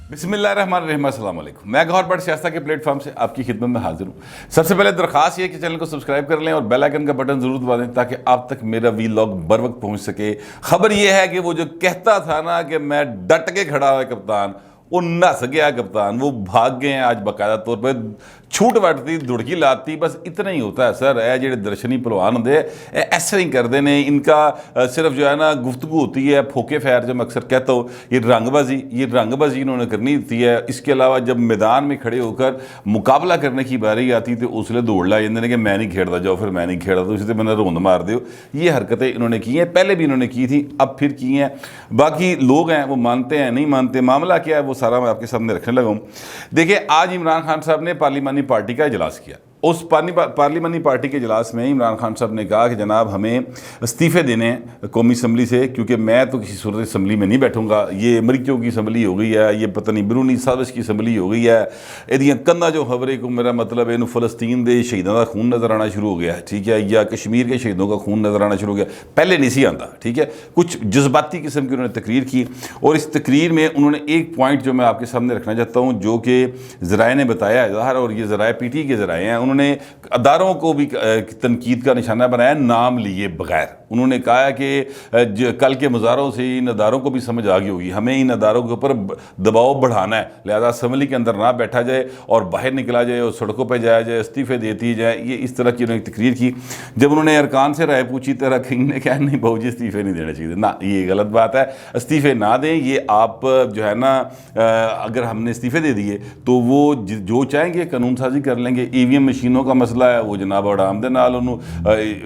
بسم اللہ الرحمن الرحیم، السلام علیکم۔ میں گوہر بٹ سیاستہ کے پلیٹ فارم سے آپ کی خدمت میں حاضر ہوں۔ سب سے پہلے درخواست یہ کہ چینل کو سبسکرائب کر لیں اور بیل آئیکن کا بٹن ضرور دبا دیں تاکہ آپ تک میرا ویلاگ بر وقت پہنچ سکے۔ خبر یہ ہے کہ وہ جو کہتا تھا نا کہ میں ڈٹ کے کھڑا ہوا کپتان، وہ نس گیا کپتان، وہ بھاگ گئے ہیں آج باقاعدہ طور پہ، چھوٹ وٹتی دڑکی لاتی، بس اتنا ہی ہوتا ہے سر۔ اے جڑے درشنی پہلوان ہوندے ایسا نہیں کردے نے، ان کا صرف جو ہے نا گفتگو ہوتی ہے پھوکے فیر، جو میں اکثر کہتا ہوں یہ رنگ بازی انہوں نے کرنی ہوتی ہے۔ اس کے علاوہ جب میدان میں کھڑے ہو کر مقابلہ کرنے کی باری آتی تو اس لیے دوڑ لا جاندے نے کہ میں نہیں کھیڑتا، جاؤ پھر میں نہیں کھیڑتا، تو اسی سے میں نے روند مار دیو۔ یہ حرکتیں انہوں نے کی ہیں، پہلے بھی انہوں نے کی تھی، اب پھر کی ہیں۔ باقی لوگ ہیں وہ مانتے ہیں نہیں مانتے، معاملہ کیا ہے وہ سارا میں آپ کے سامنے رکھنے لگا ہوں۔ دیکھیں، آج عمران خان صاحب نے پارلیمانی پارٹی کا اجلاس کیا۔ اس پارلیمانی پارٹی کے اجلاس میں عمران خان صاحب نے کہا کہ جناب ہمیں استعفے دینے ہیں قومی اسمبلی سے، کیونکہ میں تو کسی صورت اسمبلی میں نہیں بیٹھوں گا۔ یہ امریکیوں کی اسمبلی ہو گئی ہے، یہ پتہ نہیں بیرونی سازش کی اسمبلی ہو گئی ہے۔ یہ کندا جو خبریں کو میرا مطلب ہے فلسطین دے شہیدوں کا خون نظر آنا شروع ہو گیا ہے، ٹھیک ہے، یا کشمیر کے شہیدوں کا خون نظر آنا شروع ہو گیا، پہلے نہیں سی آتا، ٹھیک ہے۔ کچھ جذباتی قسم کی انہوں نے تقریر کی، اور اس تقریر میں انہوں نے ایک پوائنٹ جو میں آپ کے سامنے رکھنا چاہتا ہوں، جو کہ ذرائع نے بتایا ہے ظاہر، اور یہ ذرائع پی ٹی کے ذرائع ہیں، انہوں نے اداروں کو بھی تنقید کا نشانہ بنایا نام لیے بغیر۔ انہوں نے کہا کہ کل کے مظاہروں سے ان اداروں کو بھی سمجھ آ گئی ہوگی، ہمیں ان اداروں کے اوپر دباؤ بڑھانا ہے، لہذا اسمبلی کے اندر نہ بیٹھا جائے اور باہر نکلا جائے اور سڑکوں پہ جایا جائے، استعفے دیتی جائے۔ یہ اس طرح کی انہوں نے تقریر کی۔ جب انہوں نے ارکان سے رائے پوچھی تو ارکان نے کہا نہیں بہو جی استعفے نہیں دینا چاہیے، نہ یہ غلط بات ہے، استعفے نہ دیں۔ یہ آپ جو ہے نا اگر ہم نے استعفے دے دیے تو وہ جو چاہیں گے قانون سازی کر لیں گے۔ ای وی ایم مشینوں کا مسئلہ ہے وہ جناب آرام دے نال انہوں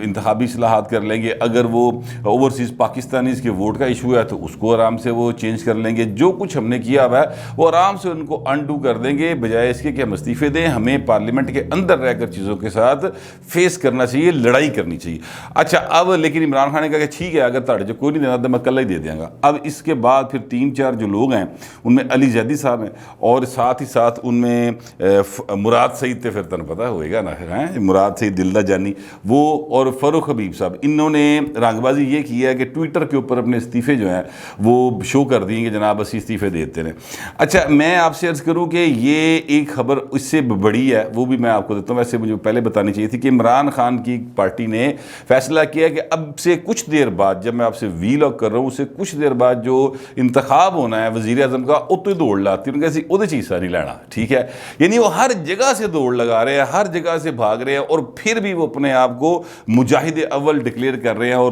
انتخابی اصلاحات کر لیں گے۔ اگر وہ اوورسیز پاکستانیز کے ووٹ کا ایشو ہے تو اس کو آرام سے وہ چینج کر لیں گے۔ جو کچھ ہم نے کیا ہوا ہے وہ آرام سے ان کو انڈو کر دیں گے، بجائے اس کے کہ ہم استعفے دیں۔ ہمیں پارلیمنٹ کے اندر رہ کر چیزوں کے ساتھ فیس کرنا چاہیے، لڑائی کرنی چاہیے۔ اچھا، اب لیکن عمران خان نے کہا کہ ٹھیک ہے اگر تاڑے جو کوئی نہیں دینا تو میں کل ہی دے دیا گا۔ اب اس کے بعد پھر 3-4 جو لوگ ہیں ان میں علی زیدی صاحب ہیں، اور ساتھ ہی ساتھ ان میں مراد سعید تے پھر تنہیں پتہ ہوئے گا نا، مراد سعید دلدہ جانی وہ، اور فاروق حبیب صاحب، انہوں نے رنگ بازی یہ کی ہے کہ ٹویٹر کے اوپر اپنے استعفے جو ہیں وہ شو کر دیے کہ جناب اسی استعفے دیتے ہیں۔ اچھا، میں آپ سے عرض کروں کہ یہ ایک خبر اس سے بڑی ہے، وہ بھی میں آپ کو دیتا ہوں۔ ویسے مجھے پہلے بتانی چاہیے تھی کہ عمران خان کی پارٹی نے فیصلہ کیا کہ اب سے کچھ دیر بعد، جب میں آپ سے ویلاگ کر رہا ہوں، اس سے کچھ دیر بعد جو انتخاب ہونا ہے وزیر اعظم کا، اتو ہی دوڑ لاتی ان کیسی ادھے چیز حصہ نہیں لینا، ٹھیک ہے۔ یعنی وہ ہر جگہ سے دوڑ لگا رہے ہیں، ہر جگہ سے بھاگ رہے ہیں، اور پھر بھی وہ اپنے آپ کو مجاہد اول ڈکلیئر کر رہے ہیں۔ اور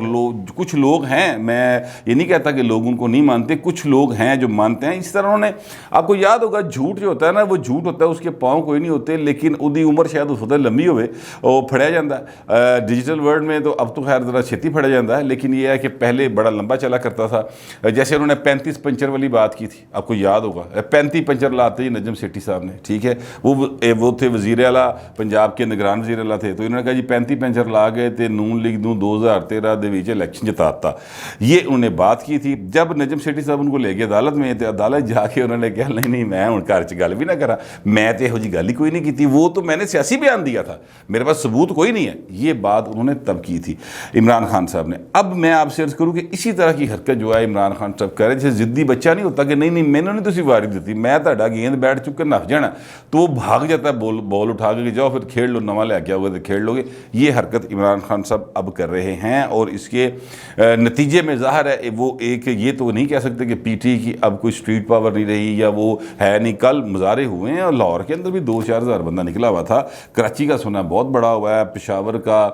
کچھ لوگ ہیں، میں یہ نہیں کہتا کہ لوگ ان کو نہیں مانتے، کچھ لوگ ہیں جو مانتے ہیں۔ اس طرح انہوں نے، آپ کو یاد ہوگا جھوٹ جو ہوتا ہے نا، وہ جھوٹ ہوتا ہے، اس کے پاؤں کوئی نہیں ہوتے، لیکن ادھی عمر شاید اس وقت لمبی ہوئے وہ پھڑیا جاتا ہے۔ ڈیجیٹل ورلڈ میں تو اب تو خیر ذرا چھتی پھڑیا جاتا ہے، لیکن یہ ہے کہ پہلے بڑا لمبا چلا کرتا تھا۔ جیسے انہوں نے 35 پنچر والی بات کی تھی، آپ کو یاد ہوگا، 35 پنچر لاتے ہی نجم سیٹھی صاحب نے، ٹھیک ہے، وہ تھے وزیر اعلیٰ پنجاب کے، نگران وزیر اعلیٰ تھے، تو انہوں نے کہا جی 35 پنچر لا گئے تھے نون لیگ دوں 2013 دے وچ الیکشن جتاتا۔ یہ انہوں نے بات کی تھی۔ جب نجم سیٹھی صاحب ان کو لے گئے عدالت میں، تو عدالت جا کے انہوں نے کہا نہیں میں ہوں گھر چ گل بھی نہ کرا، میں تو یہو جی گل ہی کوئی نہیں کی تھی، وہ تو میں نے سیاسی بیان دیا تھا، میرے پاس ثبوت کوئی نہیں ہے۔ یہ بات انہوں نے تب کی تھی عمران خان صاحب نے۔ اب میں آپ سے عرض کروں کہ اسی طرح کی حرکت جو ہے عمران خان صاحب کہہ رہے، جیسے ضدی بچہ نہیں ہوتا کہ نہیں میں نے تسی واری دیتی، میں تہاڈا گیند بیٹھ چک کے نس جانا، تو وہ بھاگ جاتا ہے بال اٹھا کے جاؤ پھر کھیل لو، نواں لے کے آؤ گے تو کھیل لو گے۔ یہ حرکت عمران خان صاحب اب کر رہے ہیں، اور اس کے نتیجے میں ظاہر ہے وہ ایک، یہ تو نہیں کہہ سکتے کہ پی ٹی کی اب کوئی اسٹریٹ پاور نہیں رہی یا وہ ہے نہیں۔ کل مظاہرے ہوئے ہیں اور لاہور کے اندر بھی 2-4 ہزار بندہ نکلا ہوا تھا، کراچی کا سنا بہت بڑا ہوا ہے، پشاور کا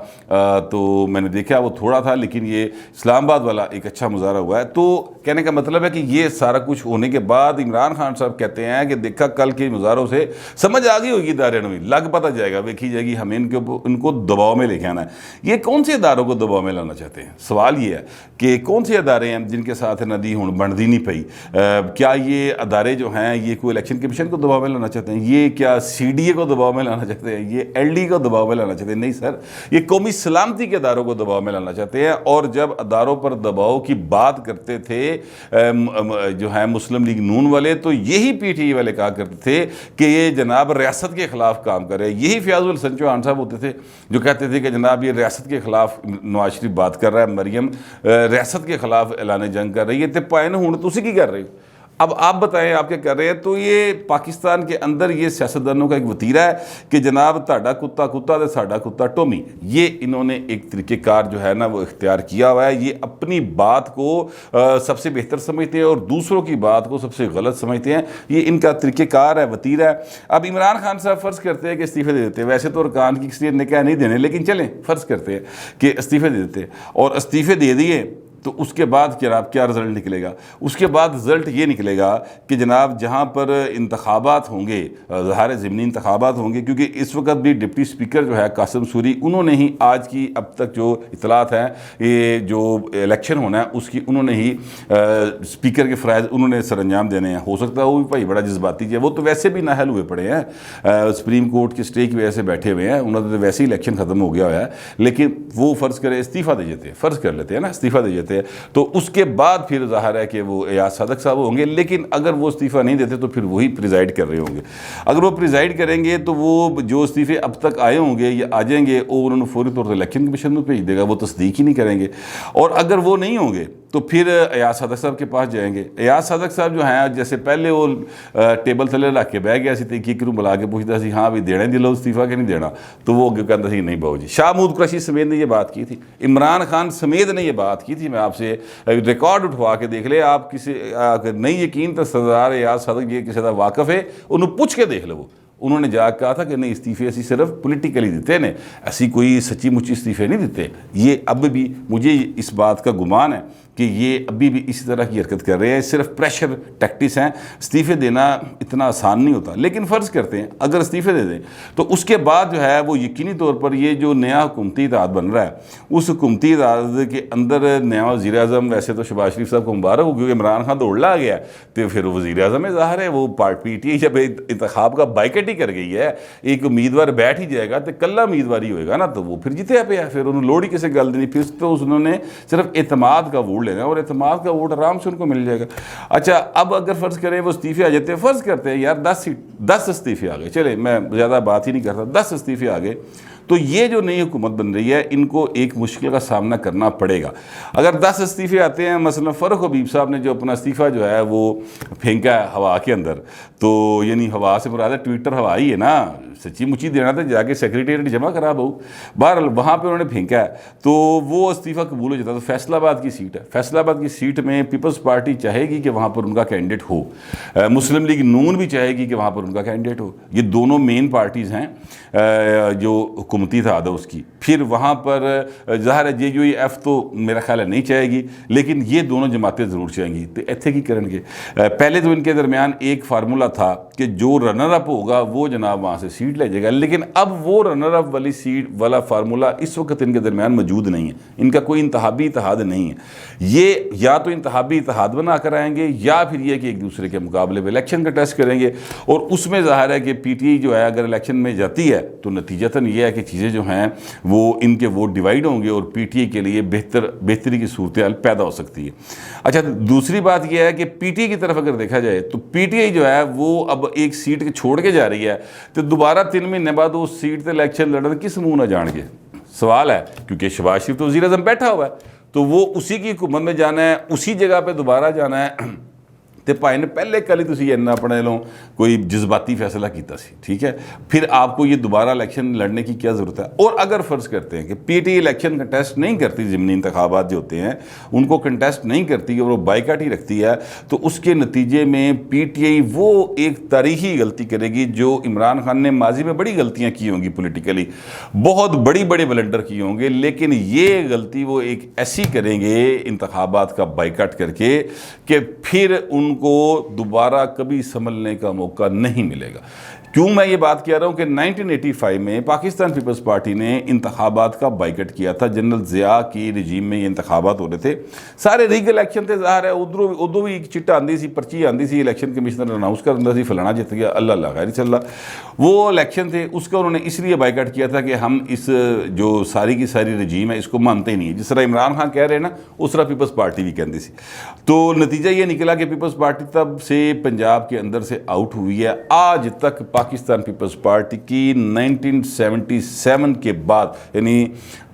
تو میں نے دیکھا وہ تھوڑا تھا، لیکن یہ اسلام آباد والا ایک اچھا مظاہرہ ہوا ہے۔ تو کہنے کا مطلب ہے کہ یہ سارا کچھ ہونے کے بعد عمران خان صاحب کہتے ہیں کہ دیکھا کل کے مظاہروں سے سمجھ آ گئی ہوگی ادارے میں، لگ پتہ جائے گا، دیکھی جائے گی، ہمیں ان کو دباؤ میں لے کے آنا ہے۔ یہ کون سے اداروں کو دباؤ میں لانا چاہتے ہیں؟ سوال یہ ہے کہ کون سے ادارے ہیں جن کے ساتھ ندی ہوں بنتی نہیں پئی؟ کیا یہ ادارے جو ہیں یہ کوئی الیکشن کمیشن کو دباؤ میں لانا چاہتے ہیں؟ یہ کیا سی ڈی اے کو دباؤ میں لانا چاہتے ہیں؟ یہ ایل ڈی کو دباؤ میں لانا چاہتے ہیں؟ نہیں سر، یہ قومی سلامتی کے اداروں کو دباؤ میں لانا چاہتے ہیں۔ اور جب اداروں پر دباؤ کی بات کرتے تھے جو ہیں مسلم لیگ نون والے، تو یہی پی ٹی آئی والے کہا کرتے تھے کہ یہ جناب ریاست کے خلاف کام کرے۔ یہی فیاض الحسن چوہان صاحب ہوتے تھے جو کہتے تھے کہ جناب یہ ریاست کے خلاف نواز شریف بات کر رہا ہے، مریم ریاست کے خلاف اعلان جنگ کر رہی ہے، تے پائے ہوں تسی کی کر رہے ہو؟ اب آپ بتائیں آپ کیا کر رہے ہیں؟ تو یہ پاکستان کے اندر یہ سیاستدانوں کا ایک وتیرہ ہے کہ جناب تہاڈا کتا کتا تے ساڈا کتا ٹومی، یہ انہوں نے ایک طریقہ کار جو ہے نا وہ اختیار کیا ہوا ہے۔ یہ اپنی بات کو سب سے بہتر سمجھتے ہیں اور دوسروں کی بات کو سب سے غلط سمجھتے ہیں، یہ ان کا طریقہ کار ہے، وتیرہ ہے۔ اب عمران خان صاحب فرض کرتے ہیں کہ استعفے دے دیتے ہیں، ویسے تو ارکان کی اکثریت نے کہا نہیں دینے، لیکن چلیں فرض کرتے ہیں کہ استعفے دے دیتے ہیں اور استعفے دے دیے، تو اس کے بعد جناب کیا رزلٹ نکلے گا؟ اس کے بعد رزلٹ یہ نکلے گا کہ جناب جہاں پر انتخابات ہوں گے، ظاہر ضمنی انتخابات ہوں گے، کیونکہ اس وقت بھی ڈپٹی اسپیکر جو ہے قاسم سوری، انہوں نے ہی آج کی اب تک جو اطلاعات ہیں، یہ جو الیکشن ہونا ہے اس کی انہوں نے ہی اسپیکر کے فرائض انہوں نے سر انجام دینے ہیں۔ ہو سکتا ہے وہ بھی بھائی بڑا جذباتی ہے، وہ تو ویسے بھی نااہل ہوئے پڑے ہیں، سپریم کورٹ کے اسٹے کی وجہ سے بیٹھے ہوئے ہیں، انہوں نے تو ویسے ہی الیکشن ختم ہو گیا ہوا ہے، لیکن وہ فرض کرے استعفیٰ دے دیتے ہیں، فرض کر لیتے ہیں نا استعفیٰ دے دیتے ہیں، تو اس کے بعد پھر ظاہر ہے کہ وہ ایاز صادق صاحب ہوں گے، لیکن اگر وہ استعفیٰ نہیں دیتے تو پھر وہی پریزائڈ کر رہے ہوں گے۔ اگر وہ پریزائڈ کریں گے تو وہ جو استعفے اب تک آئے ہوں گے یا آ جائیں گے، اور انہوں نے فوری طور پر الیکشن کمیشن میں بھیج دے گا، وہ تصدیق ہی نہیں کریں گے۔ اور اگر وہ نہیں ہوں گے تو پھر ایاز صادق صاحب کے پاس جائیں گے۔ ایاز صادق صاحب جو ہیں، جیسے پہلے وہ ٹیبل تھلے رکھ کے بیٹھ گیا سی تحقیق کروں بلا کے پوچھتا سی ہاں بھی دینا ہی دلو استعفیٰ کہ نہیں دینا، تو وہ کہتا سی نہیں باؤ جی۔ شاہ محمود قریشی سمیت نے یہ بات کی تھی، عمران خان سمیت نے یہ بات کی تھی، میں آپ سے ریکارڈ اٹھوا کے دیکھ لے، آپ کسی نہیں یقین تو سردار ایاز صادق یہ کسی کا واقف ہے، انہوں پوچھ کے دیکھ لو، انہوں نے جا کے کہا تھا کہ نہیں استعفے اسی صرف پولیٹیکلی دیتے ہیں، ایسی کوئی سچی مچی استعفے نہیں دیتے۔ یہ اب بھی مجھے اس بات کا گمان ہے کہ یہ ابھی بھی اسی طرح کی حرکت کر رہے ہیں، صرف پریشر ٹیکٹکس ہیں۔ استعفے دینا اتنا آسان نہیں ہوتا، لیکن فرض کرتے ہیں اگر استعفے دے دیں تو اس کے بعد جو ہے وہ یقینی طور پر یہ جو نیا حکومتی اتحاد بن رہا ہے، اس حکومتی اتحاد کے اندر نیا وزیر اعظم، ویسے تو شہباز شریف صاحب کو مبارک ہو کیونکہ عمران خان دوڑ لا گیا تو پھر وزیر اعظم ہے، ظاہر ہے وہ پی ٹی آئی جب انتخاب کا بائیکٹ ہی کر گئی ہے، ایک امیدوار بیٹھ ہی جائے گا تو کلہ امیدواری ہوئے گا نا، تو وہ پھر جیتے پہ ہے، پھر انہوں نے لوڑی کسی گل دینی، پھر تو انہوں نے صرف اعتماد کا ووٹ لینا اور اعتماد کا ووٹ آرام سے ان کو مل جائے گا۔ اچھا اب اگر فرض کریں وہ استعفے آ جاتے ہیں، فرض کرتے ہیں یار 10 استعفے آ گئے، چلے میں زیادہ بات ہی نہیں کرتا، 10 استعفے آ گئے، تو یہ جو نئی حکومت بن رہی ہے ان کو ایک مشکل کا سامنا کرنا پڑے گا۔ اگر 10 استعفے آتے ہیں، مثلا فرخ حبیب صاحب نے جو اپنا استعفیٰ جو ہے وہ پھینکا ہے ہوا کے اندر، تو یعنی ہوا سے مراد ہے ٹویٹر ہوا ہی ہے نا، سچی مچی دینا تھا جا کے سیکریٹریٹ جمع کرا بہو، بہرحال وہاں پہ انہوں نے پھینکا ہے، تو وہ استعفیٰ قبول ہو جاتا۔ تو فیصل آباد کی سیٹ ہے، فیصل آباد کی سیٹ میں پیپلز پارٹی چاہے گی کہ وہاں پر ان کا کینڈیڈیٹ ہو، مسلم لیگ نون بھی چاہے گی کہ وہاں پر ان کا کینڈیڈیٹ ہو، یہ دونوں مین پارٹیز ہیں جو حکومتی اتحاد ہے اس کی۔ پھر وہاں پر ظاہر ہے جے یو ای ایف تو میرا خیال ہے نہیں چاہے گی، لیکن یہ دونوں جماعتیں ضرور چاہیں گی۔ تو ایتھے کی کرن گے، پہلے تو ان کے درمیان ایک فارمولہ تھا کہ جو رنر اپ ہوگا وہ جناب وہاں سے سیٹ لے جائے گا، لیکن اب وہ رنر اپ والی سیٹ والا فارمولہ اس وقت ان کے درمیان موجود نہیں ہے، ان کا کوئی انتخابی اتحاد نہیں ہے۔ یہ یا تو انتخابی اتحاد بنا کر آئیں گے یا پھر یہ کہ ایک دوسرے کے مقابلے میں الیکشن کا ٹیسٹ کریں گے، اور اس میں ظاہر ہے کہ پی ٹی آئی جو ہے اگر الیکشن میں جاتی ہے تو نتیجتاً یہ ہے کہ چیزیں جو ہیں وہ ان کے ووٹ ڈیوائیڈ ہوں گے اور پی ٹی آئی کے لیے بہتری کی صورتحال پیدا ہو سکتی ہے۔ اچھا دوسری بات یہ ہے کہ پی ٹی آئی کی طرف اگر دیکھا جائے تو پی ٹی آئی جو ہے وہ اب ایک سیٹ چھوڑ کے جا رہی ہے، تو دوبارہ 3 مہینے بعد اس سیٹ سے الیکشن لڑن کس منہ نہ جان گے سوال ہے، کیونکہ شہباز شریف تو وزیر اعظم بیٹھا ہوا ہے، تو وہ اسی کی حکومت میں جانا ہے، اسی جگہ پہ دوبارہ جانا ہے، تو بھائی نے پہلے کل ہی تسی اینا اپنے لوں کوئی جذباتی فیصلہ کیتا سی، ٹھیک ہے، پھر آپ کو یہ دوبارہ الیکشن لڑنے کی کیا ضرورت ہے؟ اور اگر فرض کرتے ہیں کہ P T I election contest نہیں کرتی، ضمنی انتخابات جو ہوتے ہیں ان کو کنٹیسٹ نہیں کرتی اور وہ بائیکاٹ ہی رکھتی ہے، تو اس کے نتیجے میں پی ٹی آئی وہ ایک تاریخی غلطی کرے گی جو عمران خان نے ماضی میں بڑی غلطیاں کی ہوں گی، پولیٹیکلی بہت بڑے بلنڈر کیے ہوں گے، لیکن یہ غلطی وہ ایک ایسی کریں گے انتخابات کا بائیکاٹ کر کے کہ پھر ان کو دوبارہ کبھی سنبھلنے کا موقع نہیں ملے گا۔ کیوں میں یہ بات کہہ رہا ہوں کہ 1985 میں پاکستان پیپلز پارٹی نے انتخابات کا بائیکٹ کیا تھا، جنرل ضیاء کی رجیم میں یہ انتخابات ہو رہے تھے، سارے ریگ الیکشن تھے، ظاہر ہے ادھروں بھی ایک چٹا آندی سی، پرچی آندی سی، الیکشن کمیشنر اناؤنس کر دیا سی فلانا جیت گیا، اللہ خیر چل رہا، وہ الیکشن تھے، اس کا انہوں نے اس لیے بائیکٹ کیا تھا کہ ہم اس جو ساری کی ساری رجیم ہے اس کو مانتے ہی نہیں، جس طرح عمران خان کہہ رہے ہیں نا اس طرح پیپلز پارٹی بھی کہندی سی، تو نتیجہ یہ نکلا کہ پیپلز پارٹی تب سے پنجاب کے اندر سے آؤٹ ہوئی ہے، آج تک پاکستان پیپلز پارٹی کی 1977 کے بعد، یعنی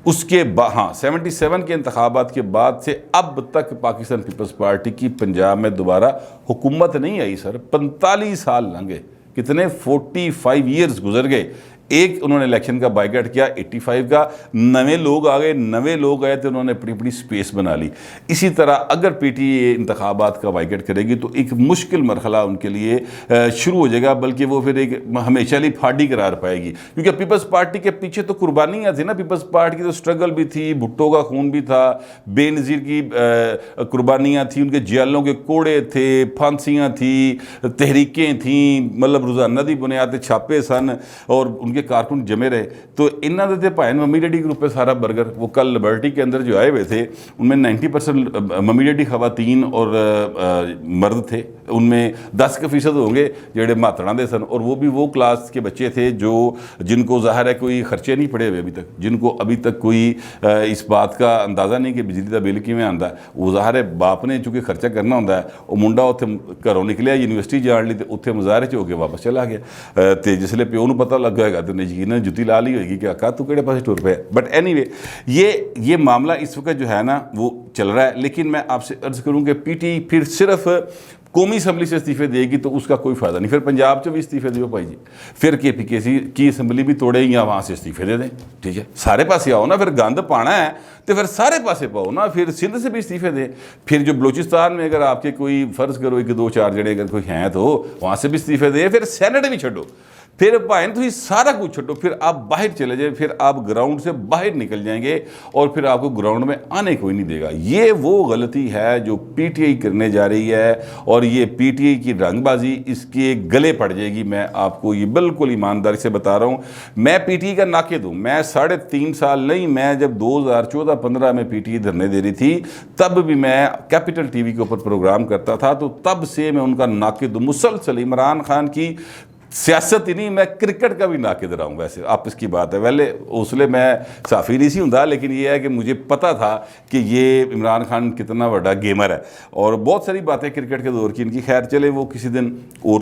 اس کے ہاں 77 کے انتخابات کے بعد سے اب تک پاکستان پیپلز پارٹی کی پنجاب میں دوبارہ حکومت نہیں آئی سر. 45 سال لنگے، کتنے 45 ایئرز گزر گئے. ایک انہوں نے الیکشن کا بائیکاٹ کیا 85 کا، نوے لوگ آ گئے تو انہوں نے اپنی اپنی سپیس بنا لی. اسی طرح اگر پی ٹی اے انتخابات کا بائیکاٹ کرے گی تو ایک مشکل مرحلہ ان کے لیے شروع ہو جائے گا، بلکہ وہ پھر ایک ہمیشہ لیے پھاڑی قرار پائے گی. کیونکہ پیپلز پارٹی کے پیچھے تو قربانیاں تھیں نا، پیپلز پارٹی کی تو سٹرگل بھی تھی، بھٹو کا خون بھی تھا، بے نظیر کی قربانیاں تھیں، ان کے جیلوں کے کوڑے تھے، پھانسیاں تھیں، تحریکیں تھیں، مطلب روزانہ دی بنیاد چھاپے سن اور ان کے کارکن جمے رہے. تو انہاں دے بھائن ممی ڈیڈی گروپ پہ سارا برگر، وہ کل لبرٹی کے اندر جو آئے ہوئے تھے ان میں 90% ممی ڈیڈی خواتین اور مرد تھے. ان میں 10% ہوں گے جڑے ماتڑاں دے سن، اور وہ بھی وہ کلاس کے بچے تھے جن کو ظاہر ہے کوئی خرچے نہیں پڑے ہوئے ابھی تک، جن کو ابھی تک کوئی اس بات کا اندازہ نہیں کہ بجلی کا بل کیویں آندا ہے. وہ ظاہر ہے باپ نے چونکہ خرچہ کرنا ہوندا ہے، وہ منڈا اتھے گھروں نکلیا یونیورسٹی جان لی تے اتھے مظاہرے چ ہو کے واپس چلا گیا. تے جسلے پیو نوں پتہ لگ گا تے یقیناً جُتی لا لی ہوئے گی کہ آقا تو کہڑے پاسے ٹر پیا. بٹ اینی وے یہ معاملہ اس وقت جو ہے نا وہ چل رہا ہے. لیکن میں آپ سے عرض کروں کہ پی ٹی پھر صرف قومی اسمبلی سے استعفے دے گی تو اس کا کوئی فائدہ نہیں. پھر پنجاب سے بھی استعفے دیو بھائی جی، پھر کے پی کے سی کی اسمبلی بھی توڑے یا وہاں سے استعفے دے دیں. ٹھیک ہے، سارے پاسے آؤ نا، پھر گند پانا ہے تو پھر سارے پاسے پاؤ نا. پھر سندھ سے بھی استعفے دیں، پھر جو بلوچستان میں اگر آپ کے کوئی فرض کرو 1-2-4 جڑے اگر کوئی ہیں تو وہاں سے بھی استعفے دیں. پھر سینٹ بھی چھڈو، پھر بھائی تو سارا کچھ چھٹو، پھر آپ باہر چلے جائیں، پھر آپ گراؤنڈ سے باہر نکل جائیں گے اور پھر آپ کو گراؤنڈ میں آنے کوئی نہیں دے گا. یہ وہ غلطی ہے جو پی ٹی آئی کرنے جا رہی ہے، اور یہ پی ٹی آئی کی رنگ بازی اس کے گلے پڑ جائے گی. میں آپ کو یہ بالکل ایمانداری سے بتا رہا ہوں. میں پی ٹی آئی کا ناقد ہوں. میں 3.5 سال نہیں، میں جب 2014-15 میں پی ٹی آئی دھرنے دے رہی تھی تب بھی میں کیپٹل ٹی وی کے اوپر پروگرام کرتا تھا، تو تب سے میں ان کا ناقد ہوں. مسلسل عمران خان کی سیاست ہی نہیں، میں کرکٹ کا بھی ناقد رہا ہوں. ویسے آپس کی بات ہے، پہلے اس لیے میں صحافی نہیں سی ہوں، لیکن یہ ہے کہ مجھے پتہ تھا کہ یہ عمران خان کتنا بڑا گیمر ہے، اور بہت ساری باتیں کرکٹ کے دور کی ان کی. خیر چلے وہ کسی دن اور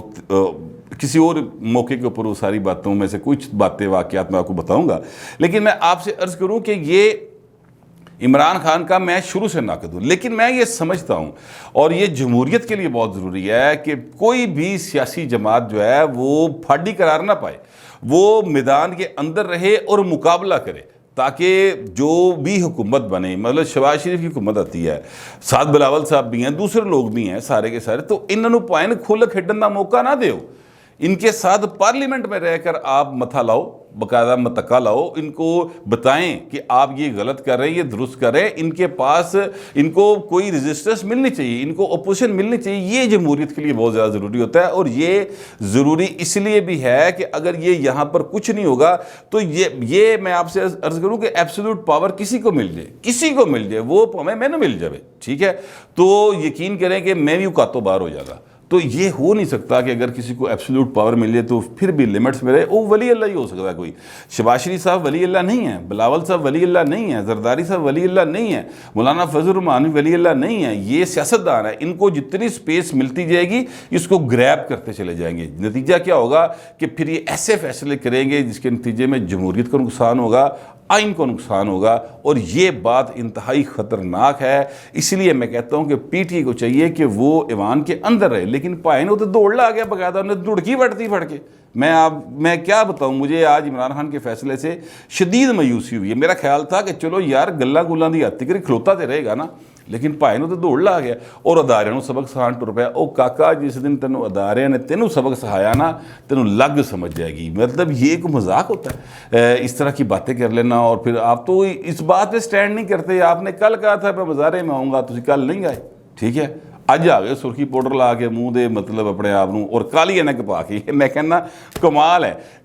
کسی اور موقع کے اوپر وہ ساری باتوں میں سے کچھ باتیں واقعات میں آپ کو بتاؤں گا. لیکن میں آپ سے عرض کروں کہ یہ عمران خان کا میں شروع سے ناقد ہوں، لیکن میں یہ سمجھتا ہوں اور یہ جمہوریت کے لیے بہت ضروری ہے کہ کوئی بھی سیاسی جماعت جو ہے وہ پھاڑی قرار نہ پائے، وہ میدان کے اندر رہے اور مقابلہ کرے، تاکہ جو بھی حکومت بنے، مطلب شہباز شریف کی حکومت آتی ہے، ساتھ بلاول صاحب بھی ہیں، دوسرے لوگ بھی ہیں سارے کے سارے، تو انہوں پوائن کھل کھیڈن کا موقع نہ دیو. ان کے ساتھ پارلیمنٹ میں رہ کر آپ متھا لاؤ، باقاعدہ متقا لاؤ، ان کو بتائیں کہ آپ یہ غلط کر رہے ہیں، یہ درست کر رہے ہیں. ان کے پاس ان کو کوئی ریزسٹنس ملنی چاہیے، ان کو اپوزیشن ملنی چاہیے. یہ جمہوریت کے لیے بہت زیادہ ضروری ہوتا ہے، اور یہ ضروری اس لیے بھی ہے کہ اگر یہ یہاں پر کچھ نہیں ہوگا تو یہ میں آپ سے عرض کروں کہ ایبسولوٹ پاور کسی کو مل جائے، وہ میں نہ مل جائے، ٹھیک ہے، تو یقین کریں کہ میں بھی اوقاتوں باہر ہو جائے گا. تو یہ ہو نہیں سکتا کہ اگر کسی کو ایبسولوٹ پاور مل جائے تو پھر بھی لیمٹس میں رہے. وہ ولی اللہ ہی ہو سکتا ہے. کوئی شہباز شریف صاحب ولی اللہ نہیں ہیں، بلاول صاحب ولی اللہ نہیں ہیں، زرداری صاحب ولی اللہ نہیں ہیں، مولانا فضل الرحمان ولی اللہ نہیں ہیں. یہ سیاستدان ہے، ان کو جتنی سپیس ملتی جائے گی اس کو گریب کرتے چلے جائیں گے. نتیجہ کیا ہوگا کہ پھر یہ ایسے فیصلے کریں گے جس کے نتیجے میں جمہوریت کو نقصان ہوگا، آئین کو نقصان ہوگا، اور یہ بات انتہائی خطرناک ہے. اس لیے میں کہتا ہوں کہ پی ٹی آئی کو چاہیے کہ وہ ایوان کے اندر رہے. لیکن پائن وہ تو دوڑ لا گیا باقاعدہ، انہیں دڑکی پڑ کے. میں کیا بتاؤں، مجھے آج عمران خان کے فیصلے سے شدید مایوسی ہوئی ہے. میرا خیال تھا کہ چلو یار گلاں گلاں دی ہتھ تکری کھلوتا تے رہے گا نا، لیکن بھائی نو تو دوڑ لا گیا اور ادارے نو سبق سکھان ٹر پیا. او کاکا جس دن تینوں ادارے نے تینوں سبق سکھایا نا، تینوں لگ سمجھ جائے گی. مطلب یہ ایک مذاق ہوتا ہے اس طرح کی باتیں کر لینا، اور پھر آپ تو اس بات پہ سٹینڈ نہیں کرتے. آپ نے کل کہا تھا میں مظاہرے میں آؤں گا، تسی کل نہیں گئے، ٹھیک ہے. اج آ گئے سرخی پاؤڈر لا کے منہ دے، مطلب اپنے آپ نو اور کالی اینک پا کے. میں کہنا کمال ہے.